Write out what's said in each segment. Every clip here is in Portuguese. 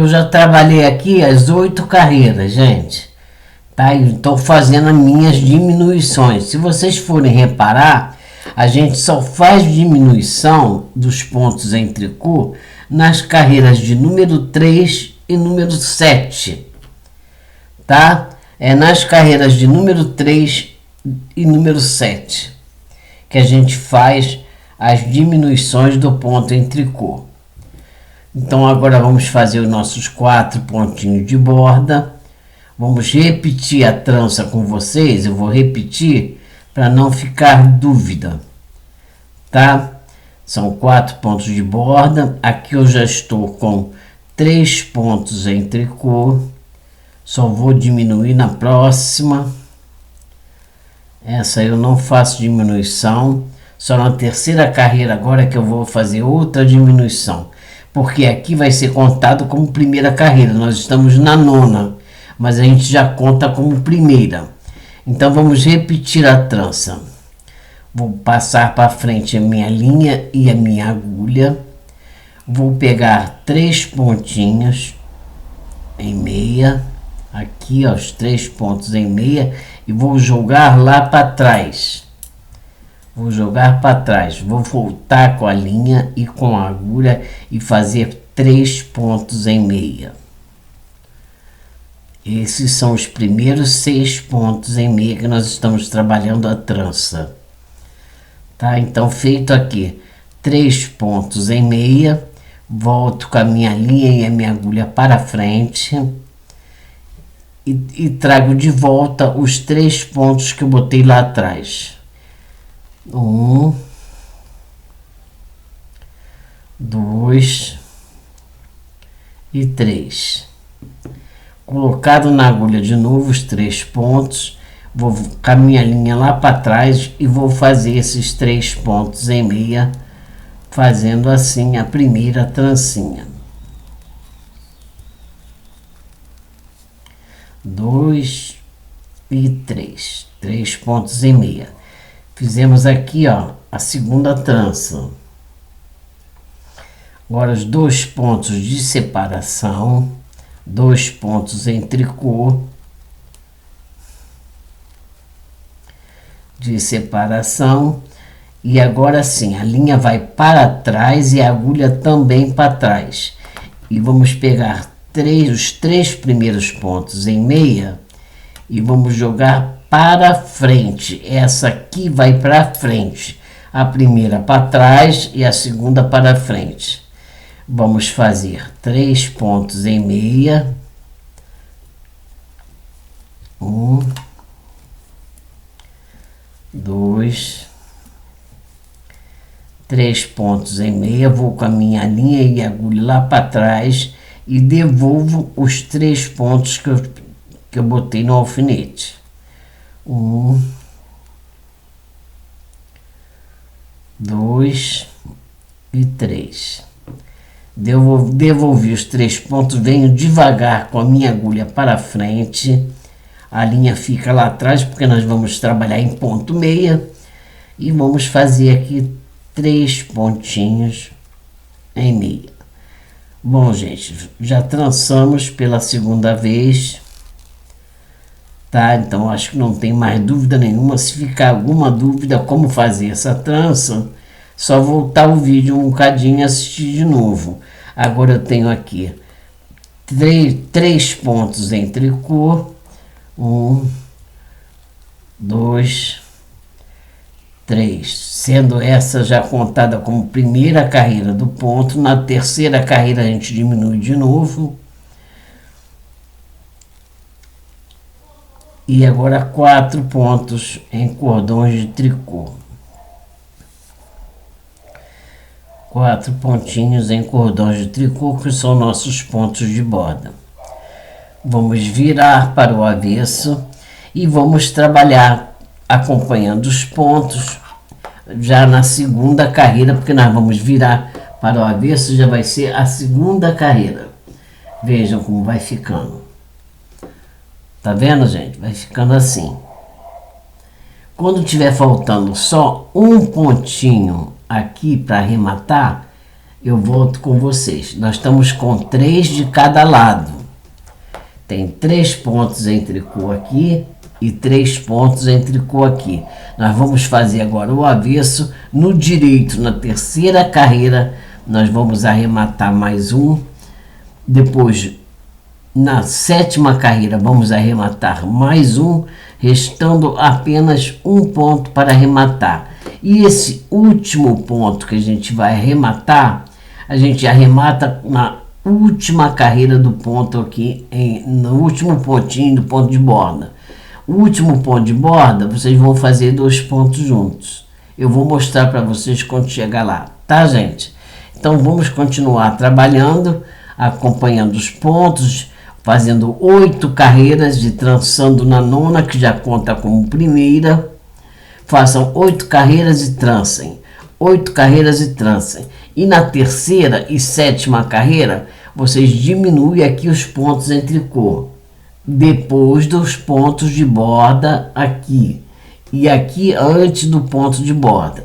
Eu já trabalhei aqui as 8 carreiras, gente. Tá? E estou fazendo as minhas diminuições. Se vocês forem reparar, a gente só faz diminuição dos pontos em tricô nas carreiras de número 3 e número 7. Tá? É nas carreiras de número 3 e número 7 que a gente faz as diminuições do ponto em tricô. Então agora vamos fazer os nossos 4 pontinhos de borda. Vamos repetir a trança com vocês. Eu vou repetir para não ficar dúvida, tá? São 4 pontos de borda. Aqui eu já estou com 3 pontos em tricô. Só vou diminuir na próxima. Essa eu não faço diminuição. Só na terceira carreira agora que eu vou fazer outra diminuição. Porque aqui vai ser contado como primeira carreira. Nós estamos na 9ª, mas a gente já conta como primeira. Então vamos repetir a trança. Vou passar para frente a minha linha e a minha agulha. Vou pegar 3 pontinhos em meia. Aqui, ó, os 3 pontos em meia. E vou jogar lá para trás. Vou jogar para trás. Vou voltar com a linha e com a agulha e fazer 3 pontos em meia. Esses são os primeiros 6 pontos em meia que nós estamos trabalhando a trança. Tá? Então, feito aqui 3 pontos em meia, volto com a minha linha e a minha agulha para frente e trago de volta os 3 pontos que eu botei lá atrás. 1, 2 e 3. Colocado na agulha de novo os 3 pontos, vou com a minha linha lá para trás e vou fazer esses 3 pontos em meia, fazendo assim a primeira trancinha. 2 e 3. 3 pontos em meia. Fizemos aqui, ó, a segunda trança. Agora os 2 pontos de separação, 2 pontos em tricô de separação, e agora sim a linha vai para trás e a agulha também para trás. E vamos pegar os 3 primeiros pontos em meia e vamos jogar para frente. Essa aqui vai para frente, a primeira para trás e a segunda para frente. Vamos fazer 3 pontos em meia. 1, 2, 3 pontos em meia. Vou com a minha linha e agulha lá para trás e devolvo os 3 pontos que eu botei no alfinete. 1, 2 e 3. Devolvi os 3 pontos, venho devagar com a minha agulha para frente. A linha fica lá atrás porque nós vamos trabalhar em ponto meia. E vamos fazer aqui 3 pontinhos em meia. Bom, gente, já trançamos pela segunda vez. Tá? Então, acho que não tem mais dúvida nenhuma. Se ficar alguma dúvida como fazer essa trança, só voltar o vídeo um bocadinho e assistir de novo. Agora eu tenho aqui 3 pontos em tricô. 1, 2, 3. Sendo essa já contada como primeira carreira do ponto. Na terceira carreira a gente diminui de novo. E agora 4 pontos em cordões de tricô. 4 pontinhos em cordões de tricô, que são nossos pontos de borda. Vamos virar para o avesso e vamos trabalhar acompanhando os pontos já na segunda carreira, porque nós vamos virar para o avesso, já vai ser a segunda carreira. Vejam como vai ficando. Tá vendo, gente? Vai ficando assim. Quando tiver faltando só um pontinho aqui para arrematar, eu volto com vocês. Nós estamos com 3 de cada lado. Tem 3 pontos em tricô aqui e 3 pontos em tricô aqui. Nós vamos fazer agora o avesso. No direito, na terceira carreira, nós vamos arrematar mais um. Depois, na sétima carreira, vamos arrematar mais um, restando apenas um ponto para arrematar. E esse último ponto que a gente vai arrematar, a gente arremata na última carreira do ponto aqui, no último pontinho do ponto de borda. O último ponto de borda, vocês vão fazer 2 pontos juntos. Eu vou mostrar para vocês quando chegar lá, tá, gente? Então vamos continuar trabalhando, acompanhando os pontos, fazendo 8 carreiras de trançando na nona, que já conta como primeira. Façam 8 carreiras e trancem. 8 carreiras e trancem. E na terceira e sétima carreira, vocês diminuem aqui os pontos em tricô. Depois dos pontos de borda aqui. E aqui antes do ponto de borda.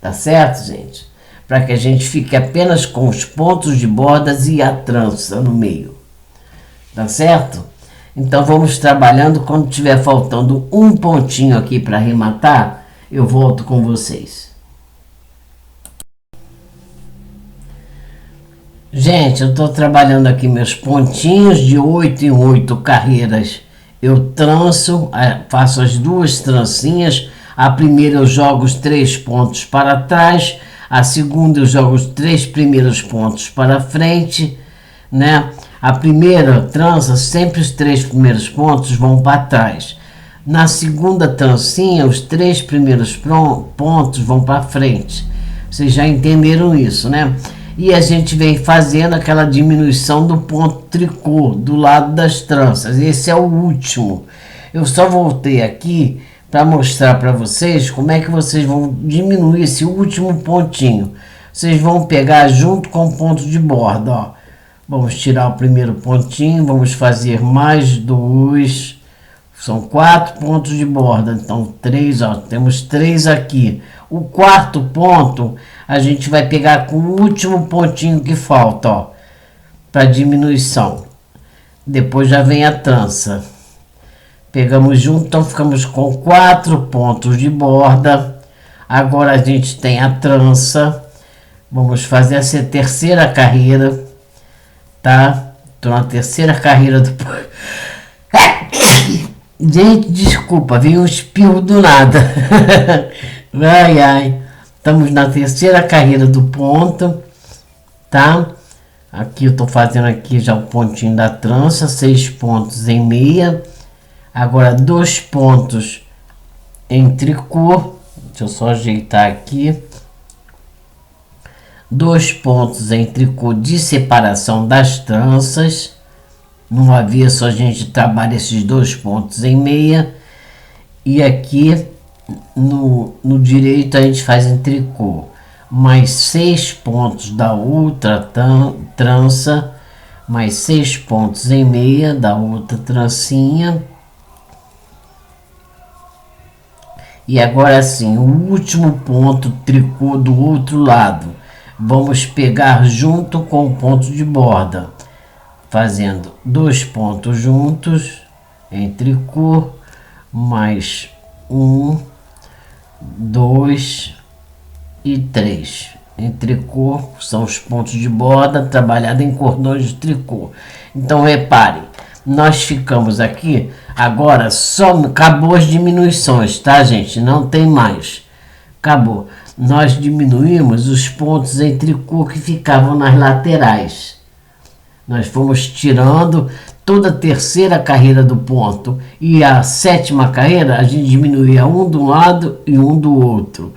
Tá certo, gente? Para que a gente fique apenas com os pontos de bordas e a trança no meio. Tá certo? Então vamos trabalhando. Quando tiver faltando um pontinho aqui para arrematar, eu volto com vocês. Gente, eu estou trabalhando aqui meus pontinhos de 8 em 8 carreiras. Eu tranço, faço as 2 trancinhas. A primeira eu jogo os 3 pontos para trás. A segunda eu jogo os 3 primeiros pontos para frente, né? A primeira trança, sempre os 3 primeiros pontos vão para trás. Na segunda trancinha, os 3 primeiros pontos vão para frente. Vocês já entenderam isso, né? E a gente vem fazendo aquela diminuição do ponto tricô do lado das tranças. Esse é o último. Eu só voltei aqui para mostrar para vocês como é que vocês vão diminuir esse último pontinho. Vocês vão pegar junto com o ponto de borda, ó. Vamos tirar o primeiro pontinho, vamos fazer mais 2. São 4 pontos de borda, então 3, ó, temos 3 aqui. O quarto ponto a gente vai pegar com o último pontinho que falta, ó, para diminuição. Depois já vem a trança. Pegamos junto, então ficamos com 4 pontos de borda. Agora a gente tem a trança. Vamos fazer essa terceira carreira, tá? Tô na terceira carreira do... Gente, desculpa, veio um espirro do nada. Ai, ai. Estamos na terceira carreira do ponto, tá? Aqui eu tô fazendo aqui já o pontinho da trança, 6 pontos em meia. Agora 2 pontos em tricô. Deixa eu só ajeitar aqui. 2 pontos em tricô de separação das tranças. No avesso a gente trabalha esses 2 pontos em meia. E aqui no direito a gente faz em tricô. Mais 6 pontos da outra trança. Mais 6 pontos em meia da outra trancinha. E agora sim, o último ponto tricô do outro lado. Vamos pegar junto com o ponto de borda, fazendo 2 pontos juntos em tricô, mais 1, 2 e 3 em tricô. São os pontos de borda trabalhado em cordões de tricô. Então reparem, nós ficamos aqui agora, só acabou as diminuições, tá, gente? Não tem mais, acabou. Nós diminuímos os pontos em tricô que ficavam nas laterais. Nós fomos tirando toda a terceira carreira do ponto e a sétima carreira a gente diminuía um de um lado e um do outro.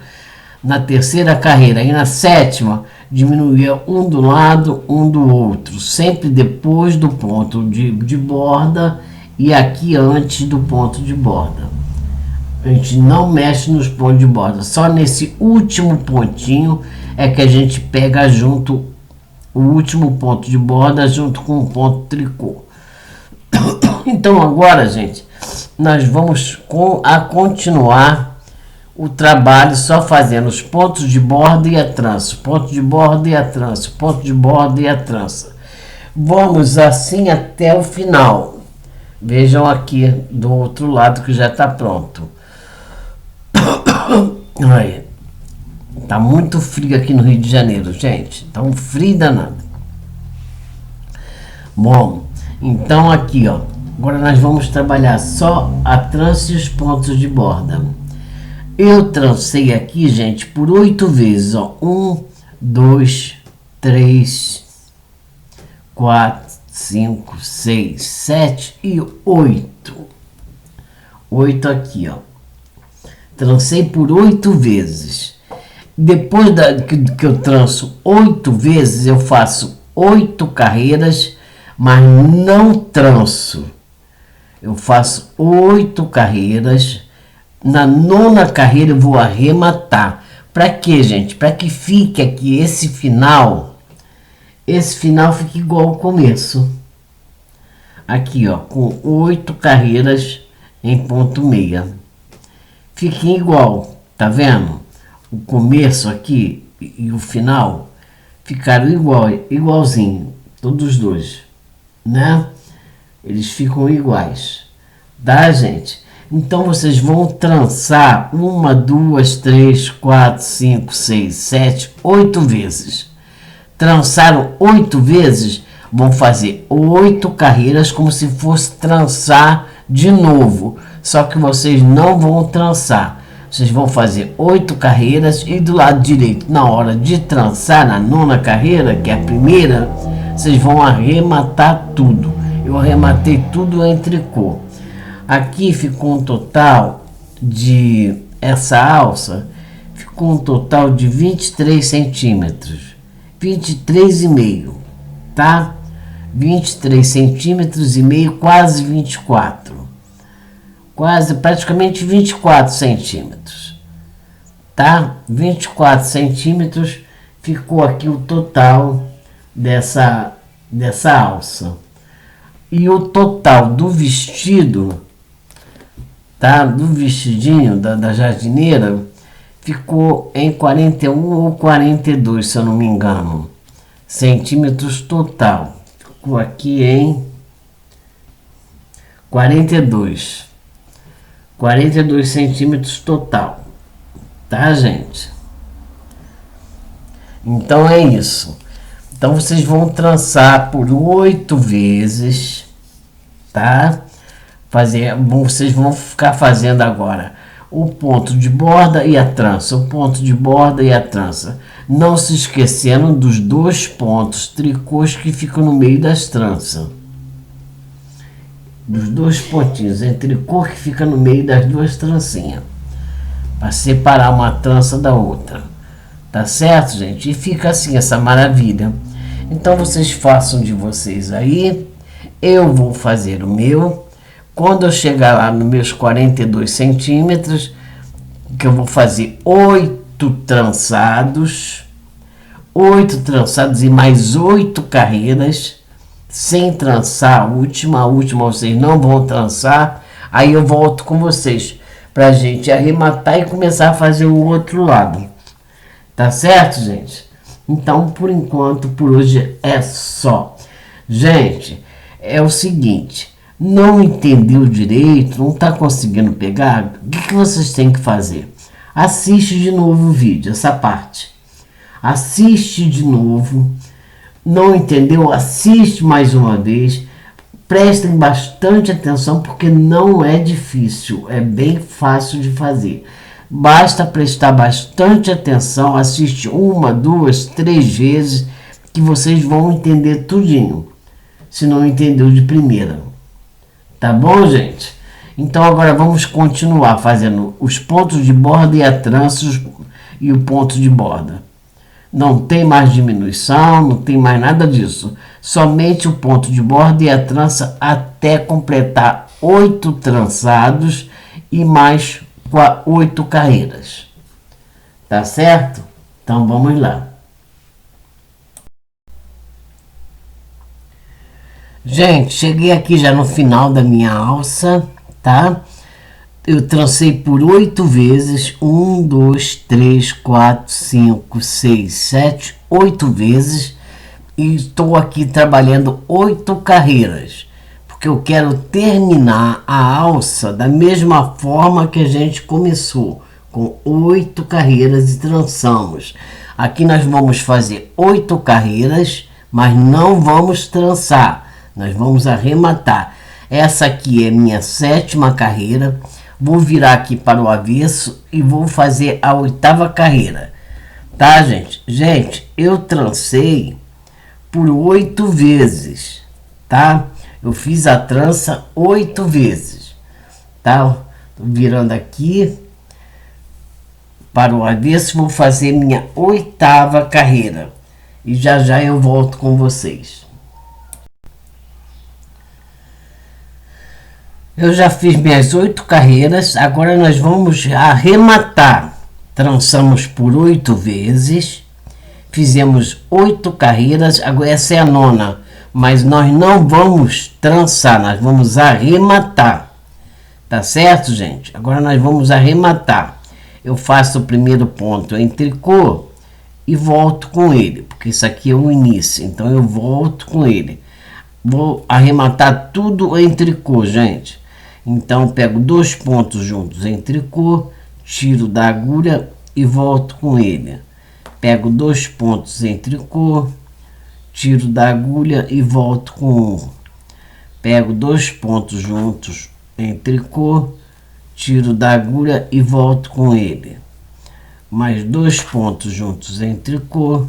Na terceira carreira e na sétima diminuía um do lado, um do outro, sempre depois do ponto de borda e aqui antes do ponto de borda. A gente não mexe nos pontos de borda, só nesse último pontinho é que a gente pega junto o último ponto de borda junto com o ponto tricô. Então agora, gente, nós vamos continuar o trabalho só fazendo os pontos de borda e a trança, ponto de borda e a trança, ponto de borda e a trança. Vamos assim até o final. Vejam aqui do outro lado que já está pronto. Olha, tá muito frio aqui no Rio de Janeiro, gente. Tá um frio danado. Bom, então aqui, ó. Agora nós vamos trabalhar só a trança e os pontos de borda. Eu trancei aqui, gente, por 8 vezes, ó. 1, 2, 3, 4, 5, 6, 7 e 8. 8 aqui, ó. Trancei por 8 vezes. Depois que eu tranço 8 vezes, eu faço 8 carreiras, mas não tranço. Eu faço 8 carreiras. Na 9ª carreira eu vou arrematar. Para quê, gente? Para que fique aqui esse final fique igual ao começo. Aqui, ó, com 8 carreiras em ponto meia. Fiquem igual, tá vendo? O começo aqui e o final ficaram igualzinho, todos os dois, né? Eles ficam iguais, tá, gente? Então vocês vão trançar 1, 2, 3, 4, 5, 6, 7, 8 vezes. Trançaram 8 vezes, vão fazer 8 carreiras como se fosse trançar de novo. Só que vocês não vão trançar. Vocês vão fazer 8 carreiras e do lado direito, na hora de trançar, na 9ª carreira, que é a primeira, vocês vão arrematar tudo. Eu arrematei tudo em tricô. Aqui ficou um total de, essa alça, ficou um total de 23 centímetros. 23,5, tá? 23 centímetros e meio, quase 24. Praticamente 24 centímetros. Tá? 24 centímetros ficou aqui o total dessa alça. E o total do vestido, tá? Do vestidinho da jardineira, ficou em 41 ou 42, se eu não me engano, centímetros total. Ficou aqui em 42 centímetros total, tá, gente? Então é isso. Então vocês vão trançar por 8 vezes, tá? Vocês vão ficar fazendo agora o ponto de borda e a trança, o ponto de borda e a trança. Não se esquecendo dos 2 pontos tricôs que ficam no meio das tranças. Dos 2 pontinhos em tricô que fica no meio das 2 trancinhas. Para separar uma trança da outra. Tá certo, gente? E fica assim, essa maravilha. Então vocês façam de vocês aí. Eu vou fazer o meu. Quando eu chegar lá nos meus 42 centímetros, que eu vou fazer 8 trançados. 8 trançados e mais 8 carreiras. Sem trançar a última vocês não vão trançar. Aí eu volto com vocês pra gente arrematar e começar a fazer o outro lado. Tá certo, gente? Então, por enquanto, por hoje é só. Gente, é o seguinte, não entendeu direito, não tá conseguindo pegar, o que vocês têm que fazer? Assiste de novo o vídeo, essa parte. Assiste de novo. Não entendeu? Assiste mais uma vez. Prestem bastante atenção porque não é difícil, é bem fácil de fazer. Basta prestar bastante atenção, assiste 1, 2, 3 vezes que vocês vão entender tudinho. Se não entendeu de primeira. Tá bom, gente? Então agora vamos continuar fazendo os pontos de borda e a trança e o ponto de borda. Não tem mais diminuição, não tem mais nada disso. Somente o ponto de borda e a trança até completar 8 trançados e mais 8 carreiras. Tá certo? Então vamos lá. Gente, cheguei aqui já no final da minha alça, tá? eu trancei por 8 vezes, 1, 2, 3, 4, 5, 6, 7, 8 vezes, e estou aqui trabalhando 8 carreiras, porque eu quero terminar a alça da mesma forma que a gente começou, com 8 carreiras e trançamos. Aqui nós vamos fazer 8 carreiras, mas não vamos trançar, nós vamos arrematar. Essa aqui é minha 7ª carreira. Vou virar aqui para o avesso e vou fazer a 8ª carreira. Tá, gente? Gente, eu trancei por 8 vezes, tá? Eu fiz a trança 8 vezes, tá? Tô virando aqui para o avesso, vou fazer minha 8ª carreira. E já já eu volto com vocês. Eu já fiz minhas 8 carreiras, agora nós vamos arrematar. Trançamos por 8 vezes, fizemos 8 carreiras, agora essa é a 9ª, mas nós não vamos trançar, nós vamos arrematar. Tá certo, gente? Agora nós vamos arrematar. Eu faço o primeiro ponto em tricô e volto com ele, porque isso aqui é o início, então eu volto com ele. Vou arrematar tudo em tricô, gente. Então pego 2 pontos juntos em tricô, tiro da agulha e volto com ele. Pego 2 pontos em tricô, tiro da agulha e volto com um. Pego 2 pontos juntos em tricô, tiro da agulha e volto com ele. Mais 2 pontos juntos em tricô,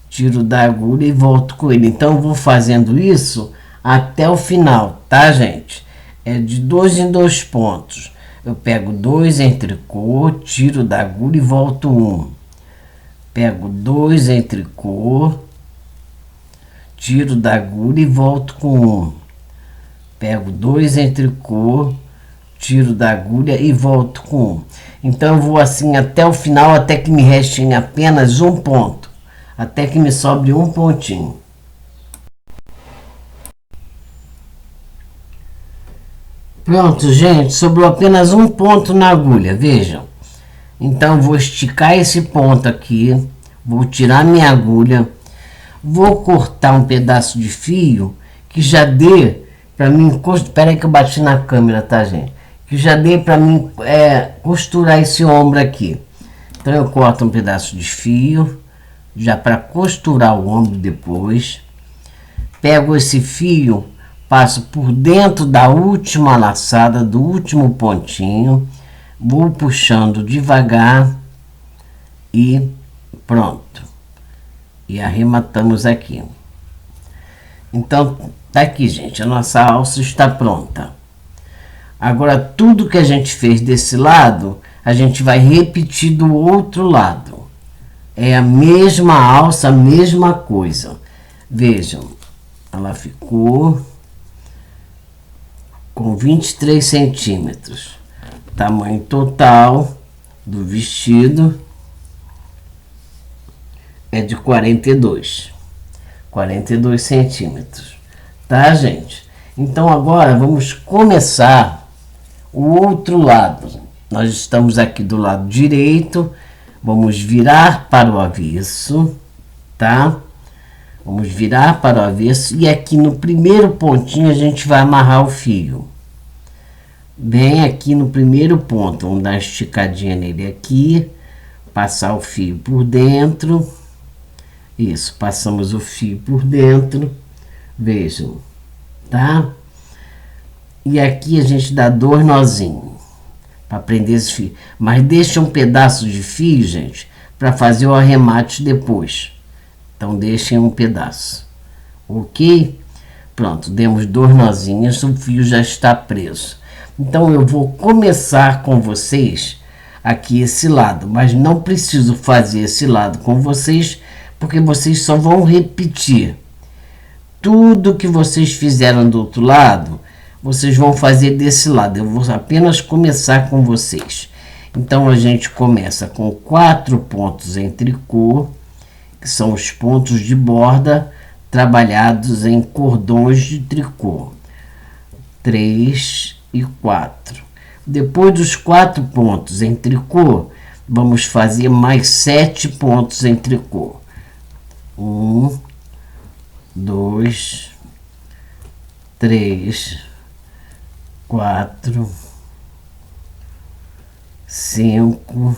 tiro da agulha e volto com ele. Então eu vou fazendo isso até o final, tá, gente? É de 2 em 2 pontos. Eu pego 2 em tricô, tiro da agulha e volto 1. Pego 2 em tricô, tiro da agulha e volto com 1. Pego 2 em tricô, tiro da agulha e volto com 1. Então eu vou assim até o final, até que me restem apenas um ponto. Até que me sobre um pontinho. Pronto, gente, sobrou apenas um ponto na agulha, vejam. Então vou esticar esse ponto aqui, vou tirar minha agulha, vou cortar um pedaço de fio que já dê para mim, espera aí que eu bati na câmera, tá, gente? Que já dê para mim costurar esse ombro aqui. Então eu corto um pedaço de fio, já para costurar o ombro depois. Pego esse fio, passo por dentro da última laçada, do último pontinho, vou puxando devagar e pronto. E arrematamos aqui. Então, tá aqui, gente, a nossa alça está pronta. Agora, tudo que a gente fez desse lado, a gente vai repetir do outro lado. É a mesma alça, a mesma coisa. Vejam, ela ficou com 23 centímetros. Tamanho total do vestido é de 42 centímetros. Tá, gente? Então agora vamos começar o outro lado. Nós estamos aqui do lado direito. Vamos virar para o avesso, tá? Vamos virar para o avesso e aqui no primeiro pontinho a gente vai amarrar o fio. Bem aqui no primeiro ponto, vamos dar uma esticadinha nele aqui, passar o fio por dentro. Isso, passamos o fio por dentro, vejam, tá? E aqui a gente dá 2 nozinhos para prender esse fio. Mas deixa um pedaço de fio, gente, para fazer o arremate depois. Então deixem um pedaço, ok? Pronto, demos 2 nozinhos, o fio já está preso. Então eu vou começar com vocês aqui esse lado, mas não preciso fazer esse lado com vocês, porque vocês só vão repetir. Tudo que vocês fizeram do outro lado, vocês vão fazer desse lado. Eu vou apenas começar com vocês. Então a gente começa com 4 pontos em tricô, que são os pontos de borda trabalhados em cordões de tricô. 3 e 4. Depois dos 4 pontos em tricô, vamos fazer mais 7 pontos em tricô. 1, 2, 3, 4, 5,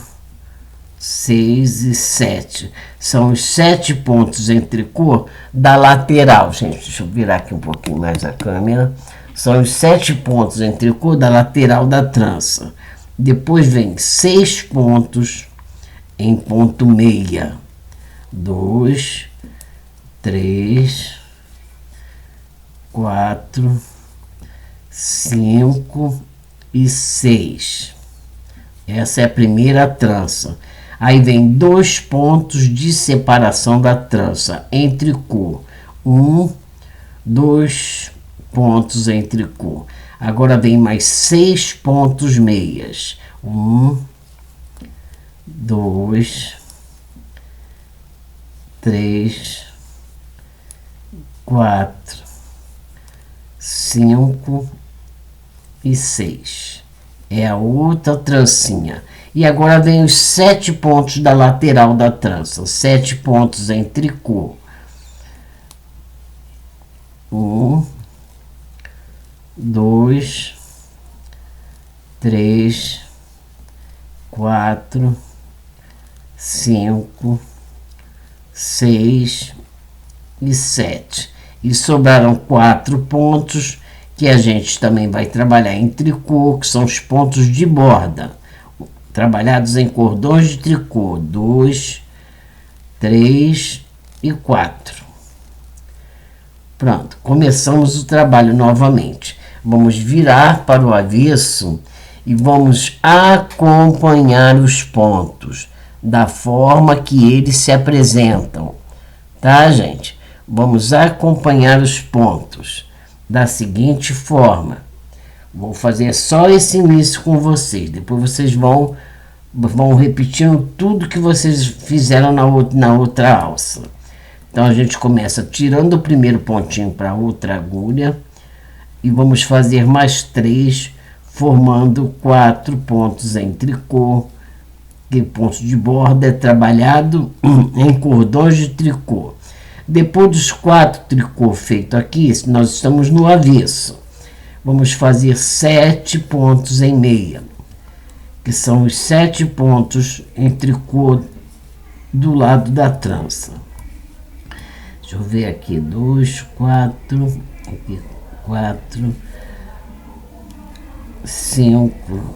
6 e 7. São os 7 pontos em tricô da lateral. Gente, deixa eu virar aqui um pouquinho mais a câmera. São os 7 pontos em tricô da lateral da trança. Depois vem 6 pontos em ponto meia. 2, 3, 4, 5 e 6. Essa é a primeira trança. Aí vem 2 pontos de separação da trança em tricô. 1, 2 pontos em tricô. Agora vem mais 6 pontos meias. 1, 2, 3, 4, 5 e 6. É a outra trancinha. E agora vem os 7 pontos da lateral da trança. 7 pontos em tricô. 1, 2, 3, 4, 5, 6 e 7. E sobraram 4 pontos que a gente também vai trabalhar em tricô, que são os pontos de borda, trabalhados em cordões de tricô. 2, 3 e 4. Pronto, começamos o trabalho novamente. Vamos virar para o avesso e vamos acompanhar os pontos da forma que eles se apresentam, tá, gente? Vamos acompanhar os pontos da seguinte forma. Vou fazer só esse início com vocês, depois vocês vão repetindo tudo que vocês fizeram na outra alça. Então a gente começa tirando o primeiro pontinho para outra agulha e vamos fazer mais 3, formando 4 pontos em tricô. Que ponto de borda é trabalhado em cordões de tricô. Depois dos 4 tricô feitos aqui, nós estamos no avesso. Vamos fazer 7 pontos em meia, que são os 7 pontos em tricô do lado da trança. Deixa eu ver aqui, 2, 4, aqui 4, 5,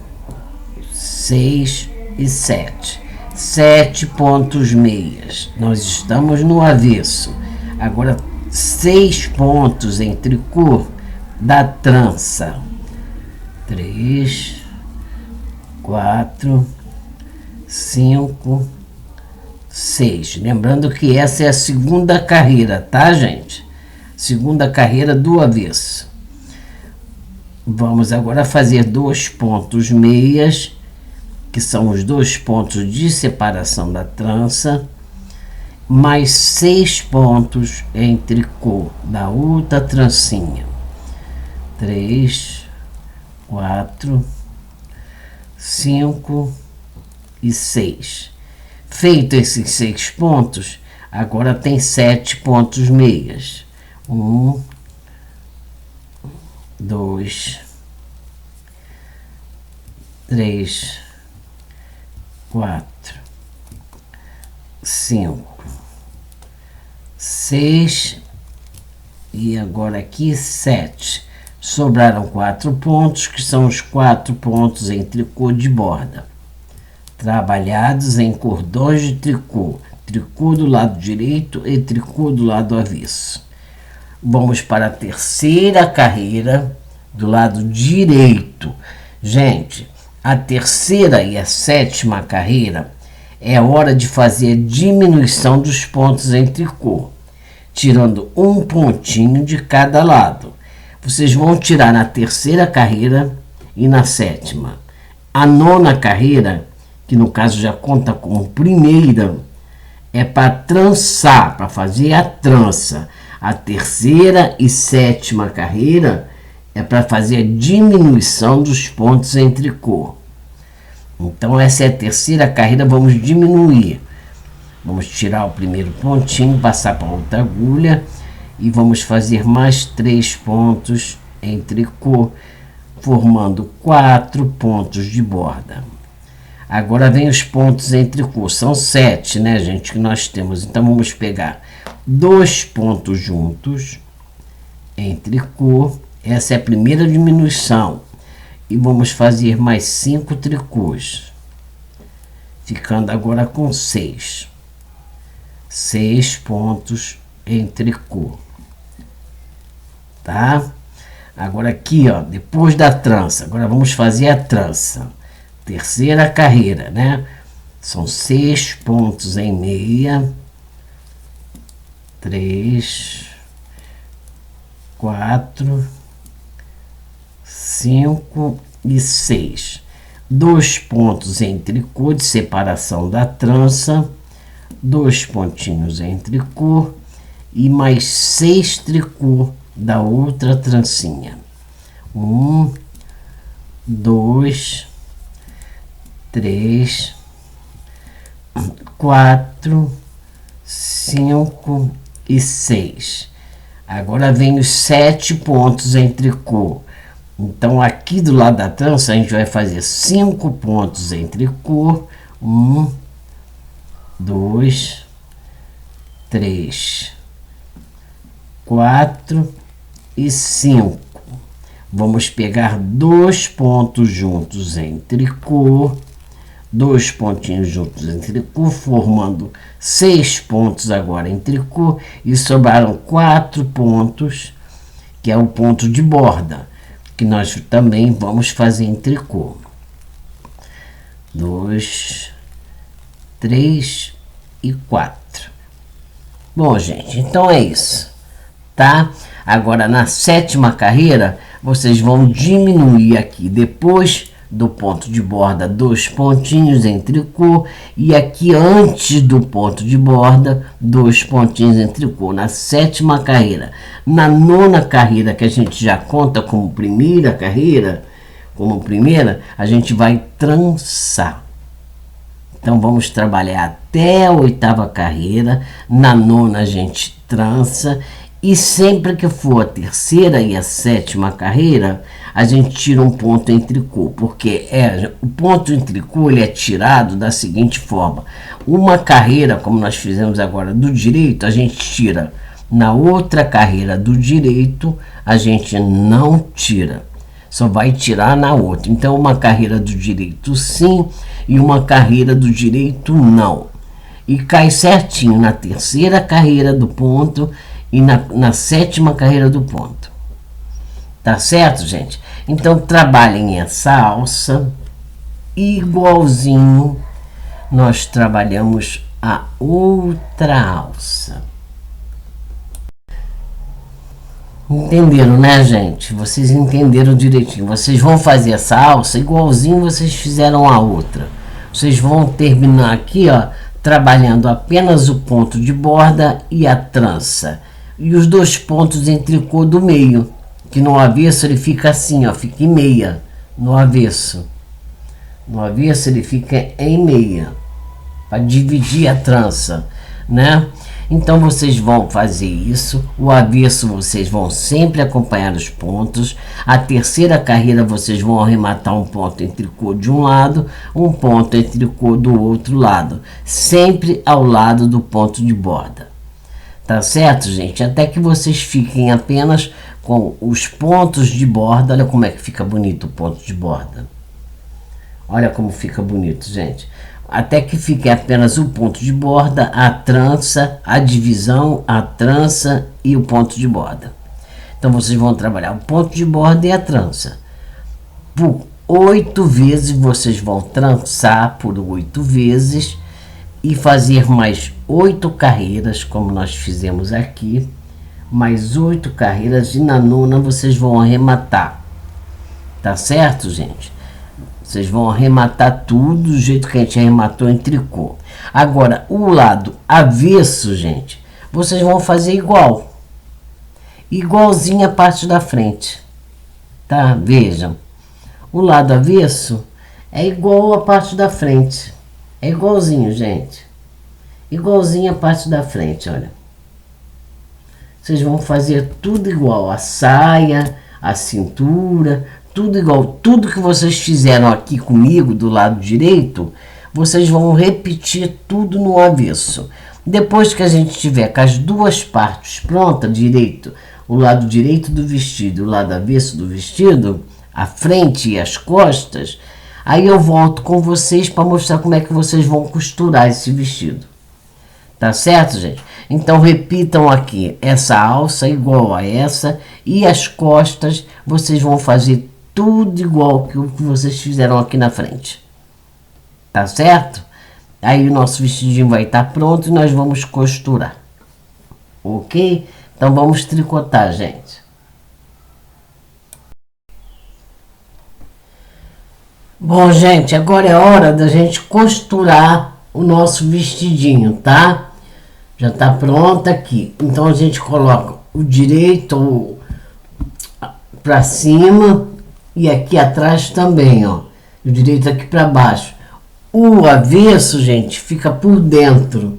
6 e 7. 7 pontos meias. Nós estamos no avesso. Agora 6 pontos em tricô da trança. 3, 4, 5, 6. Lembrando que essa é a segunda carreira, tá, gente? Segunda carreira do avesso. Vamos agora fazer 2 pontos meias, que são os 2 pontos de separação da trança, mais 6 pontos em tricô da outra trancinha. 3, 4, 5 e 6. Feito esses 6 pontos, agora tem 7 pontos meias. 1, 2, 3, 4, 5, 6 e agora aqui 7. Sobraram 4 pontos, que são os 4 pontos em tricô de borda, trabalhados em cordões de tricô. Tricô do lado direito e tricô do lado avesso. Vamos para a terceira carreira do lado direito. Gente, a terceira e a sétima carreira é hora de fazer diminuição dos pontos em tricô, tirando um pontinho de cada lado. Vocês vão tirar na terceira carreira e na sétima. A nona carreira, que no caso já conta como primeira, é para trançar, para fazer a trança. A terceira e sétima carreira é para fazer a diminuição dos pontos em tricô. Então essa é a terceira carreira, vamos diminuir. Vamos tirar o primeiro pontinho, passar para outra agulha e vamos fazer mais 3 pontos em tricô, formando 4 pontos de borda. Agora vem os pontos em tricô, são 7, né, gente, que nós temos. Então vamos pegar 2 pontos juntos em tricô, essa é a primeira diminuição, e vamos fazer mais 5 tricôs, ficando agora com 6 pontos em tricô, tá? Agora aqui, ó, depois da trança, agora vamos fazer a trança, terceira carreira, né? São 6 pontos em meia, 3, 4, 5 e 6. 2 pontos em tricô de separação da trança, 2 pontinhos em tricô e mais 6 tricô da outra trancinha. 1, 2, 3, 4, 5 e 6. Agora vem os 7 pontos em tricô. Então aqui do lado da trança a gente vai fazer 5 pontos em tricô. 1, 2, 3, 4 e 5. Vamos pegar 2 pontos juntos em tricô, 2 pontinhos juntos em tricô, formando 6 pontos agora em tricô, e sobraram 4 pontos, que é o ponto de borda, que nós também vamos fazer em tricô. 2, 3 e 4. Bom, gente, então é isso, tá? Agora na sétima carreira, vocês vão diminuir aqui, depois do ponto de borda, 2 pontinhos em tricô, e aqui antes do ponto de borda, 2 pontinhos em tricô, na sétima carreira. Na nona carreira, que a gente já conta como primeira carreira, a gente vai trançar. Então vamos trabalhar até a oitava carreira, na nona a gente trança, e sempre que for a terceira e a sétima carreira, a gente tira um ponto em tricô, porque o ponto em tricô ele é tirado da seguinte forma: uma carreira, como nós fizemos agora do direito, a gente tira, na outra carreira do direito a gente não tira, só vai tirar na outra. Então uma carreira do direito sim e uma carreira do direito não, e cai certinho na terceira carreira do ponto e na sétima carreira do ponto. Tá certo, gente? Então trabalhem essa alça igualzinho nós trabalhamos a outra alça. Entenderam, né, gente? Vocês entenderam direitinho. Vocês vão fazer essa alça igualzinho vocês fizeram a outra. Vocês vão terminar aqui, ó, trabalhando apenas o ponto de borda e a trança, e os 2 pontos em tricô do meio, que no avesso ele fica assim, ó, fica em meia, no avesso. No avesso ele fica em meia, para dividir a trança, né? Então vocês vão fazer isso, o avesso vocês vão sempre acompanhar os pontos, a terceira carreira vocês vão arrematar um ponto em tricô de um lado, um ponto em tricô do outro lado, sempre ao lado do ponto de borda. Tá certo, gente? Até que vocês fiquem apenas com os pontos de borda. Olha como é que fica bonito o ponto de borda. Olha como fica bonito, gente. Até que fique apenas o ponto de borda, a trança, a divisão, a trança e o ponto de borda. Então vocês vão trabalhar o ponto de borda e a trança. Por 8 vezes vocês vão trançar por 8 vezes e fazer mais 8 carreiras, como nós fizemos aqui, mais 8 carreiras, e na nona vocês vão arrematar. Tá certo, gente? Vocês vão arrematar tudo do jeito que a gente arrematou em tricô. Agora, o lado avesso, gente, vocês vão fazer igualzinho a parte da frente. tá? Vejam, o lado avesso é igual a parte da frente. É igualzinho, gente. Igualzinho a parte da frente, olha. Vocês vão fazer tudo igual. A saia, a cintura, tudo igual. Tudo que vocês fizeram aqui comigo, do lado direito, vocês vão repetir tudo no avesso. Depois que a gente tiver com as duas partes prontas, direito, o lado direito do vestido, o lado avesso do vestido, a frente e as costas, aí eu volto com vocês para mostrar como é que vocês vão costurar esse vestido. Tá certo, gente? Então repitam aqui, essa alça igual a essa e as costas vocês vão fazer tudo igual que o que vocês fizeram aqui na frente. Tá certo? Aí o nosso vestidinho vai estar pronto e nós vamos costurar. Ok? Então vamos tricotar, gente. Bom, gente, agora é hora da gente costurar o nosso vestidinho, tá? Já tá pronto aqui. Então a gente coloca o direito para cima e aqui atrás também, ó. O direito aqui para baixo. O avesso, gente, fica por dentro,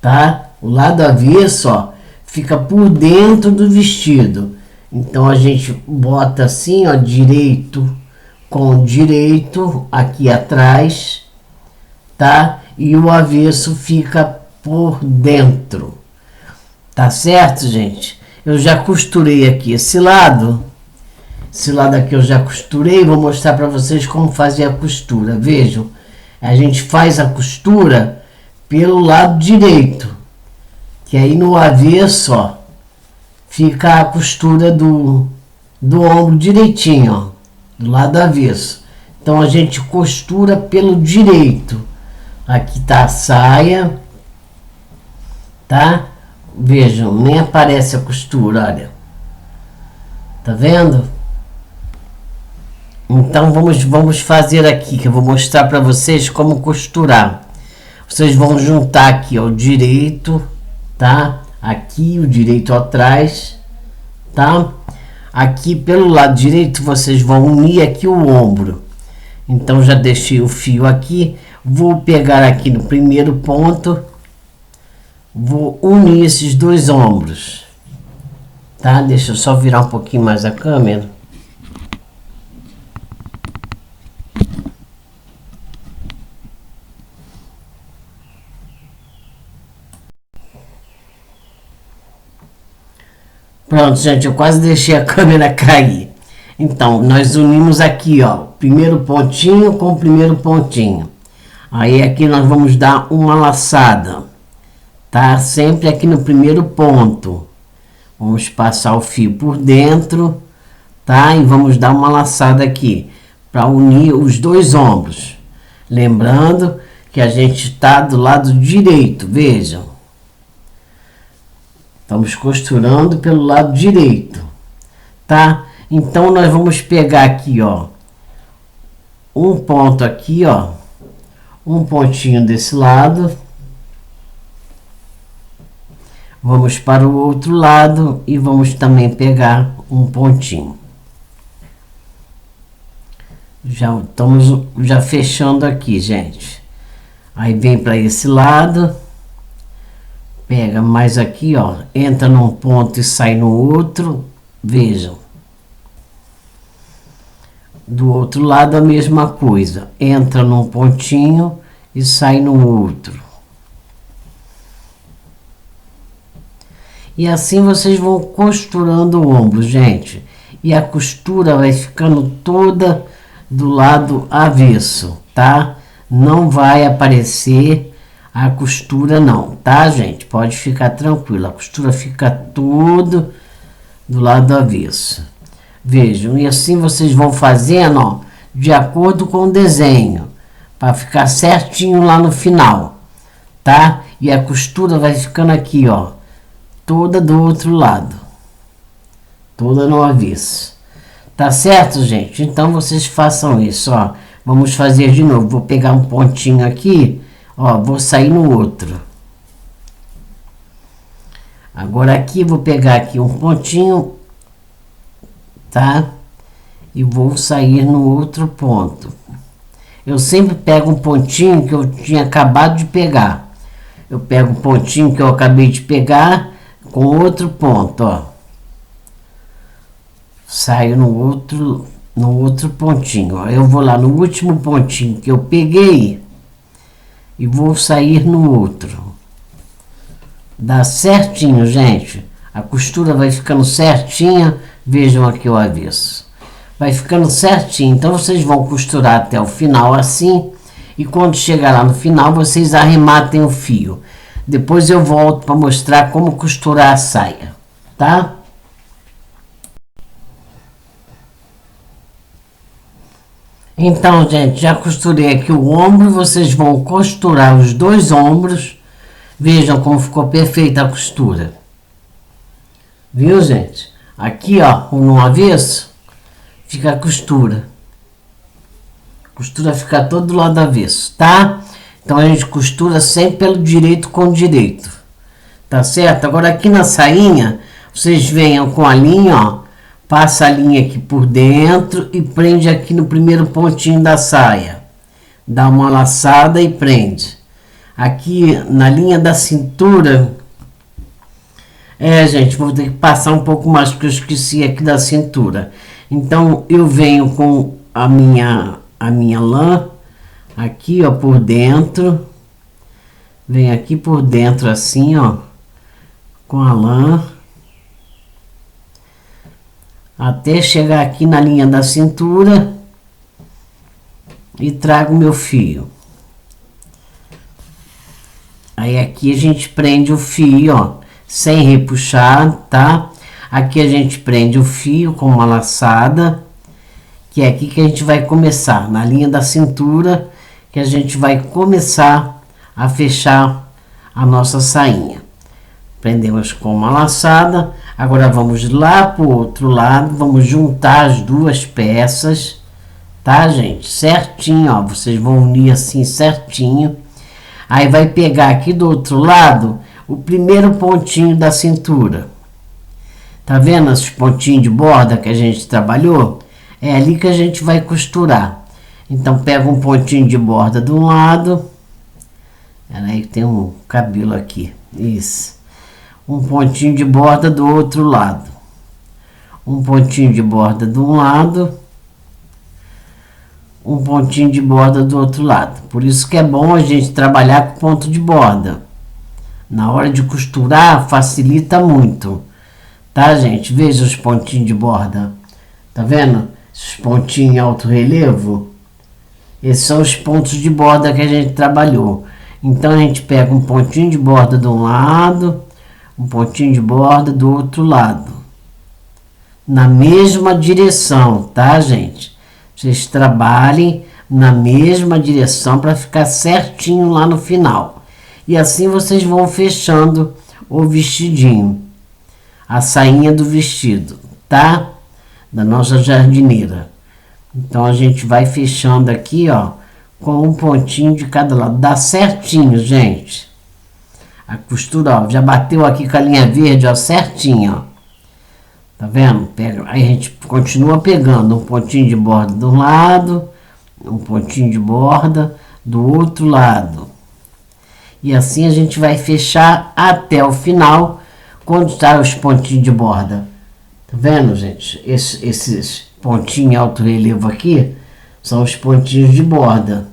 tá? O lado avesso, ó, fica por dentro do vestido. Então a gente bota assim, ó, direito com direito aqui atrás, tá? E o avesso fica por dentro. Tá certo, gente? Eu já costurei aqui esse lado. Esse lado aqui eu já costurei. Vou mostrar para vocês como fazer a costura. Vejam, a gente faz a costura pelo lado direito. Que aí no avesso, ó, fica a costura do ombro direitinho, ó, do lado avesso. Então a gente costura pelo direito. Aqui tá a saia, tá? Vejam, nem aparece a costura, olha. Tá vendo? Então vamos fazer aqui, que eu vou mostrar para vocês como costurar. Vocês vão juntar aqui, ó, o direito, tá? Aqui o direito atrás, tá? Aqui pelo lado direito vocês vão unir aqui o ombro. Então já deixei o fio aqui, vou pegar aqui no primeiro ponto, vou unir esses dois ombros, tá? Deixa eu só virar um pouquinho mais a câmera. Pronto, gente, eu quase deixei a câmera cair. Então, nós unimos aqui, ó, primeiro pontinho com o primeiro pontinho. Aí aqui nós vamos dar uma laçada, tá? Sempre aqui no primeiro ponto. Vamos passar o fio por dentro, tá? E vamos dar uma laçada aqui, para unir os dois ombros. Lembrando que a gente tá do lado direito, vejam. Estamos costurando pelo lado direito, tá? Então, nós vamos pegar aqui, ó, um ponto aqui, ó, um pontinho desse lado. Vamos para o outro lado e vamos também pegar um pontinho. Já estamos fechando aqui, gente. Aí vem para esse lado. Pega mais aqui, ó, entra num ponto e sai no outro, vejam. Do outro lado a mesma coisa, entra num pontinho e sai no outro. E assim vocês vão costurando o ombro, gente. E a costura vai ficando toda do lado avesso, tá? Não vai aparecer a costura não, tá, gente? Pode ficar tranquilo, a costura fica tudo do lado avesso. Vejam, e assim vocês vão fazendo, ó, de acordo com o desenho, para ficar certinho lá no final, tá? E a costura vai ficando aqui, ó, toda do outro lado, toda no avesso. Tá certo, gente? Então vocês façam isso, ó. Vamos fazer de novo. Vou pegar um pontinho aqui, ó, vou sair no outro. Agora aqui vou pegar aqui um pontinho, tá? e vou sair no outro ponto. Eu sempre pego um pontinho que eu tinha acabado de pegar. Eu pego o pontinho que eu acabei de pegar com outro ponto, ó. Saio no outro pontinho, ó. Eu vou lá no último pontinho que eu peguei e vou sair no outro. Dá certinho, gente. A costura vai ficando certinha. Vejam aqui o avesso. Vai ficando certinho. Então vocês vão costurar até o final assim. E quando chegar lá no final, vocês arrematem o fio. Depois eu volto para mostrar como costurar a saia, tá? Então, gente, já costurei aqui o ombro. Vocês vão costurar os dois ombros. Vejam como ficou perfeita a costura. Viu, gente? Aqui, ó, no avesso, fica a costura. A costura fica todo do lado avesso, tá? Então a gente costura sempre pelo direito com direito. Tá certo? Agora aqui na sainha, vocês venham com a linha, ó. Passa a linha aqui por dentro e prende aqui no primeiro pontinho da saia. Dá uma laçada e prende. Aqui na linha da cintura. Gente, vou ter que passar um pouco mais porque eu esqueci aqui da cintura. Então eu venho com a minha lã aqui, ó, por dentro. Vem aqui por dentro assim, ó, com a lã. Até chegar aqui na linha da cintura e trago meu fio. Aí aqui a gente prende o fio, ó, sem repuxar, tá? Aqui a gente prende o fio com uma laçada, que é aqui que a gente vai começar, na linha da cintura, que a gente vai começar a fechar a nossa sainha. Prendemos com uma laçada. Agora vamos lá pro outro lado, vamos juntar as duas peças, tá, gente? Certinho, ó, vocês vão unir assim certinho. Aí vai pegar aqui do outro lado o primeiro pontinho da cintura. Tá vendo esses pontinhos de borda que a gente trabalhou? É ali que a gente vai costurar. Então pega um pontinho de borda de um lado. Aí tem um cabelo aqui. Isso. Um pontinho de borda do outro lado. Um pontinho de borda de um lado. Um pontinho de borda do outro lado. Por isso que é bom a gente trabalhar com ponto de borda. Na hora de costurar, facilita muito. Tá, gente? Veja os pontinhos de borda. Tá vendo? Esses pontinhos em alto relevo. Esses são os pontos de borda que a gente trabalhou. Então a gente pega um pontinho de borda de um lado, um pontinho de borda do outro lado. Na mesma direção, tá, gente? Vocês trabalhem na mesma direção para ficar certinho lá no final. E assim vocês vão fechando o vestidinho. A sainha do vestido, tá? Da nossa jardineira. Então a gente vai fechando aqui, ó, com um pontinho de cada lado. Dá certinho, gente. A costura, ó, já bateu aqui com a linha verde, ó, certinho, ó. Tá vendo? Pega, aí a gente continua pegando um pontinho de borda de um lado, um pontinho de borda do outro lado. E assim a gente vai fechar até o final, quando tá os pontinhos de borda. Tá vendo, gente? Esses pontinhos alto relevo aqui são os pontinhos de borda,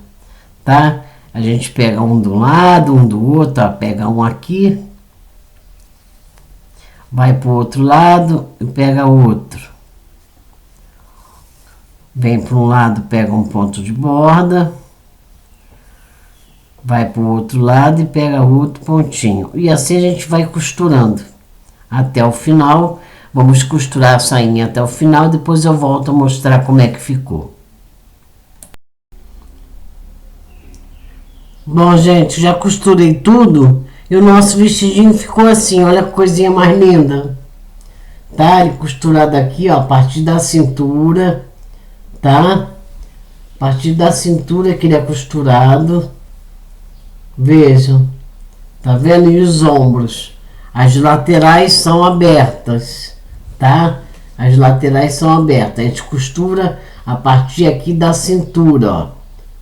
tá? A gente pega um do lado, um do outro, ó, pega um aqui, vai pro outro lado e pega outro. Vem para um lado, pega um ponto de borda, vai pro outro lado e pega outro pontinho. E assim a gente vai costurando até o final. Vamos costurar a sainha até o final, depois eu volto a mostrar como é que ficou. Bom, gente, já costurei tudo e o nosso vestidinho ficou assim, olha que coisinha mais linda. Tá? Ele costurado aqui, ó, a partir da cintura, tá? A partir da cintura que ele é costurado. Vejam, tá vendo? E os ombros. As laterais são abertas, tá? As laterais são abertas. A gente costura a partir aqui da cintura, ó.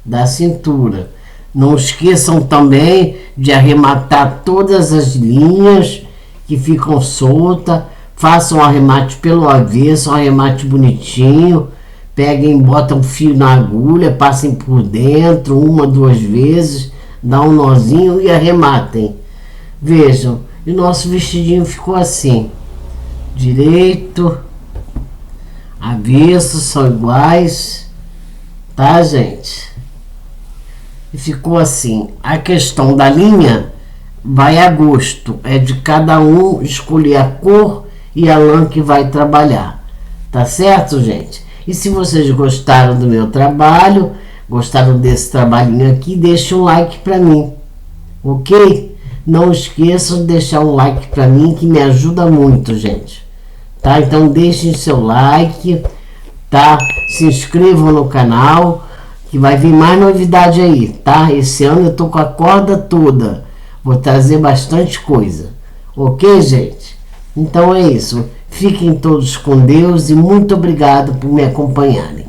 Da cintura. Não esqueçam também de arrematar todas as linhas que ficam soltas. Façam um arremate pelo avesso, um arremate bonitinho. Peguem, botam fio na agulha, passem por dentro 1, 2 vezes, dá um nozinho e arrematem. Vejam, e o nosso vestidinho ficou assim. Direito, avesso são iguais, tá, gente? E ficou assim. A questão da linha vai a gosto, é de cada um escolher a cor e a lã que vai trabalhar, tá certo, gente? E se vocês gostaram do meu trabalho, gostaram desse trabalhinho aqui, deixe um like para mim, ok? Não esqueçam de deixar um like para mim, que me ajuda muito, gente, tá? Então deixem seu like, tá? Se inscrevam no canal, que vai vir mais novidade aí, tá? Esse ano eu tô com a corda toda, vou trazer bastante coisa, ok, gente? Então é isso. Fiquem todos com Deus e muito obrigado por me acompanharem.